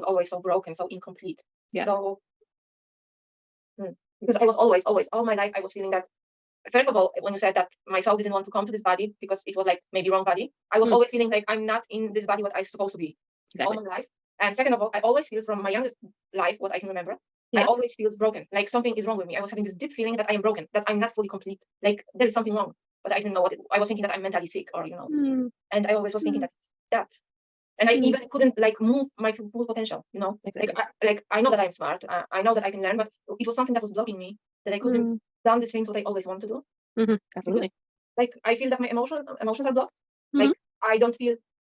always so broken, so incomplete. Yes. So because I was always all my life I was feeling that. First of all, when you said that my soul didn't want to come to this body because it was like maybe wrong body, I was always feeling like I'm not in this body what I'm supposed to be all my life. And second of all, I always feel from my youngest life, what I can remember, I always feel broken, like something is wrong with me. I was having this deep feeling that I am broken, that I'm not fully complete, like there is something wrong, but I didn't know what I was thinking that I'm mentally sick or and I always was thinking that. And I even couldn't like move my full potential, Exactly. like I know that I'm smart, I know that I can learn, but it was something that was blocking me, that I couldn't done these things what I always want to do. Absolutely. Like I feel that my emotions are blocked. Like I don't feel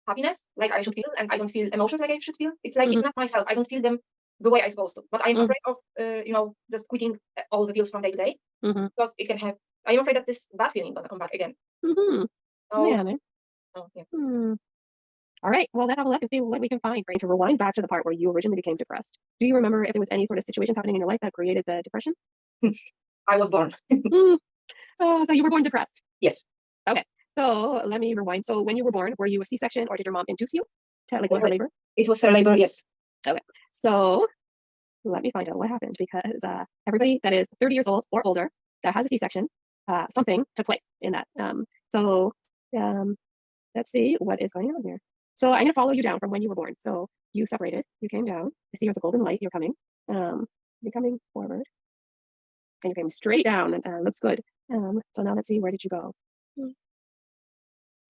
happiness like I should feel, and I don't feel emotions like I should feel. It's like it's not myself. I don't feel them the way I'm supposed to. But I'm afraid of just quitting all the feels from day to day, because it can have. I'm afraid that this bad feeling gonna come back again. So, Yeah, man. All right. Well, let's have a look and see what we can find. Right. To rewind back to the part where you originally became depressed. Do you remember if there was any sort of situations happening in your life that created the depression? I was born. So you were born depressed. Yes. Okay. So let me rewind. So when you were born, were you a C-section or did your mom induce you to like her labor? It was her labor. Yes. Okay. So let me find out what happened, because everybody that is 30 years old or older that has a C-section, something took place in that. So let's see what is going on here. So I'm going to follow you down from when you were born. So you separated, you came down. I see there's a golden light. You're coming. You're coming forward. And you came straight down, and looks good. So now let's see, where did you go?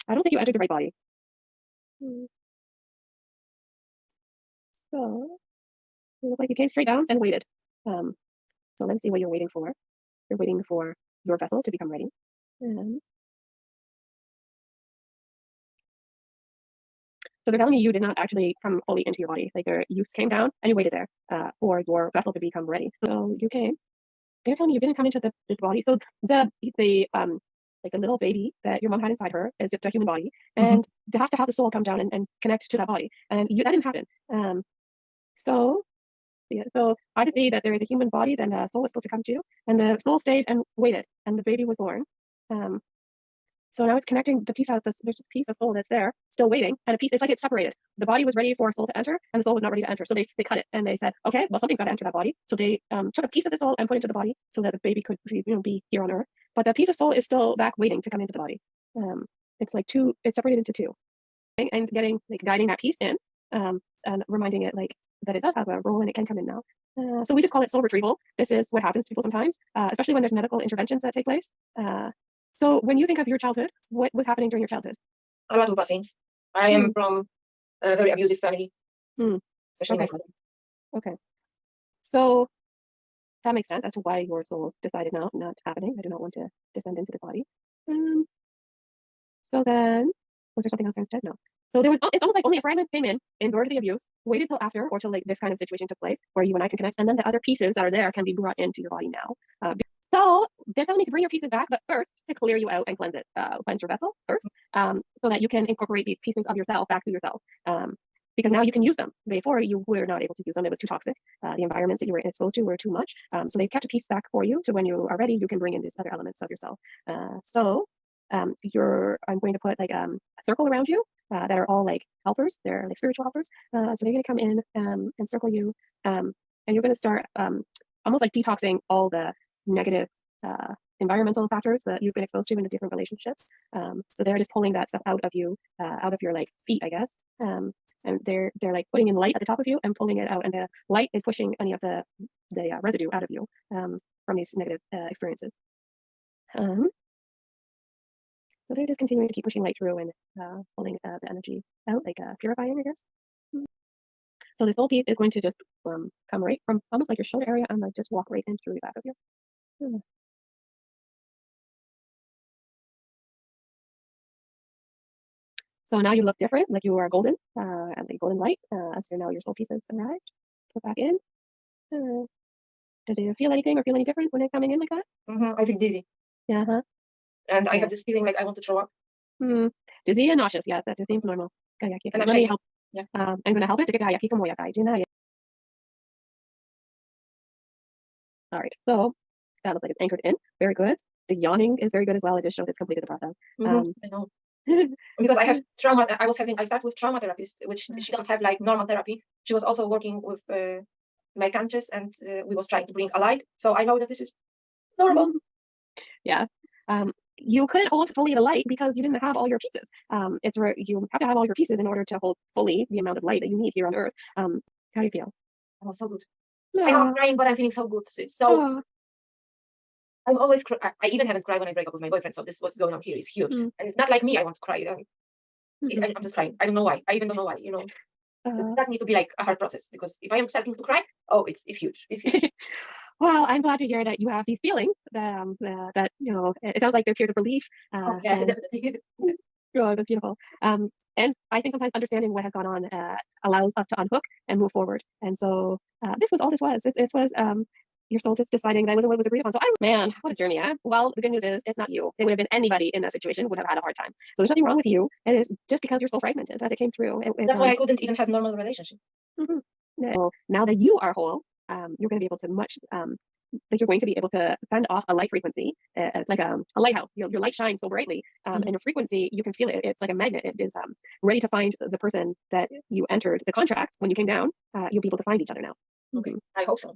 I don't think you entered the right body. So it looked like you came straight down and waited. So let's see what you're waiting for. You're waiting for your vessel to become ready. So they're telling me you did not actually come fully into your body. Like you came down and you waited there for your vessel to become ready. So you came. They're telling me you didn't come into the body. So the like the little baby that your mom had inside her is just a human body, and it has to have the soul come down and connect to that body. And that didn't happen. So I could see that there is a human body that the soul was supposed to come to, and the soul stayed and waited, and the baby was born. So now it's connecting the piece out of this. There's a piece of soul that's there, still waiting, and a piece. It's like it's separated. The body was ready for a soul to enter, and the soul was not ready to enter. So they cut it, and they said, okay, well, something's got to enter that body. So they took a piece of the soul and put it into the body, so that the baby could be here on Earth. But the piece of soul is still back waiting to come into the body. It's like two. It's separated into two, and getting like guiding that piece in, and reminding it like that it does have a role and it can come in now. So we just call it soul retrieval. This is what happens to people sometimes, especially when there's medical interventions that take place. So when you think of your childhood, what was happening during your childhood? A lot of bad things. I am from a very abusive family, especially my father. Okay. So that makes sense as to why your soul decided not happening. I do not want to descend into the body. So then, was there something else instead? No. So there was, it's almost like only a fragment came in, endured the abuse, waited till after or till like this kind of situation took place where you and I can connect, and then the other pieces that are there can be brought into your body now. So they're telling me to bring your pieces back, but first to clear you out and cleanse it, cleanse your vessel first, so that you can incorporate these pieces of yourself back to yourself. Because now you can use them. Before you were not able to use them; it was too toxic. The environments that you were exposed to were too much. So they kept a piece back for you. So when you are ready, you can bring in these other elements of yourself. I'm going to put like a circle around you that are all like helpers. They're like spiritual helpers. So they're going to come in and circle you, and you're going to start almost like detoxing all the negative environmental factors that you've been exposed to in the different relationships. So they're just pulling that stuff out of you, out of your like feet, I guess. And they're like putting in light at the top of you and pulling it out, and the light is pushing any of the residue out of you from these negative experiences. So they're just continuing to keep pushing light through and pulling the energy out, like purifying, I guess. So this whole piece is going to just come right from almost like your shoulder area and like just walk right in through the back of you. So now you look different, like you are golden, and like golden light. So now your soul pieces arrived. Put back in. Did you feel anything or feel any different when they're coming in like that? I feel dizzy. Yeah. And I have this feeling like I want to throw up. Dizzy and nauseous, yes, that seems normal. Let me help. Yeah. I'm going to help it to get all right, so that looks like it's anchored in. Very good. The yawning is very good as well. It just shows it's completed the process. I know. because I have trauma. I started with trauma therapist, which she don't have like normal therapy. She was also working with my conscious, and we was trying to bring a light. So I know that this is normal. Yeah. You couldn't hold fully the light because you didn't have all your pieces. It's where you have to have all your pieces in order to hold fully the amount of light that you need here on Earth. How do you feel? Oh, so good. I know I'm crying, but I'm feeling so good. It's so I'm always I even haven't cried when I break up with my boyfriend. So this what's going on here is huge, and it's not like me. I want to cry. I'm just crying. I don't know why. I even don't know why. That needs to be like a hard process, because if I am starting to cry, oh, it's huge. It's huge. Well, I'm glad to hear that you have these feelings. That it sounds like they're tears of relief. Oh, yeah, definitely. Oh, that's beautiful. And I think sometimes understanding what has gone on allows us to unhook and move forward. And so this was all this was. It was your soul just deciding that was what was agreed upon. So, man, what a journey, eh? Well, the good news is it's not you. It would have been anybody in that situation would have had a hard time. So there's nothing wrong with you. It is just because you're so fragmented as it came through. That's why I couldn't even have normal relationship. So now that you are whole, you're going to be able to like you're going to be able to send off a light frequency, like a lighthouse. Your light shines so brightly, and your frequency, you can feel it. It's like a magnet. It is ready to find the person that you entered the contract when you came down. You'll be able to find each other now. Okay, I hope so.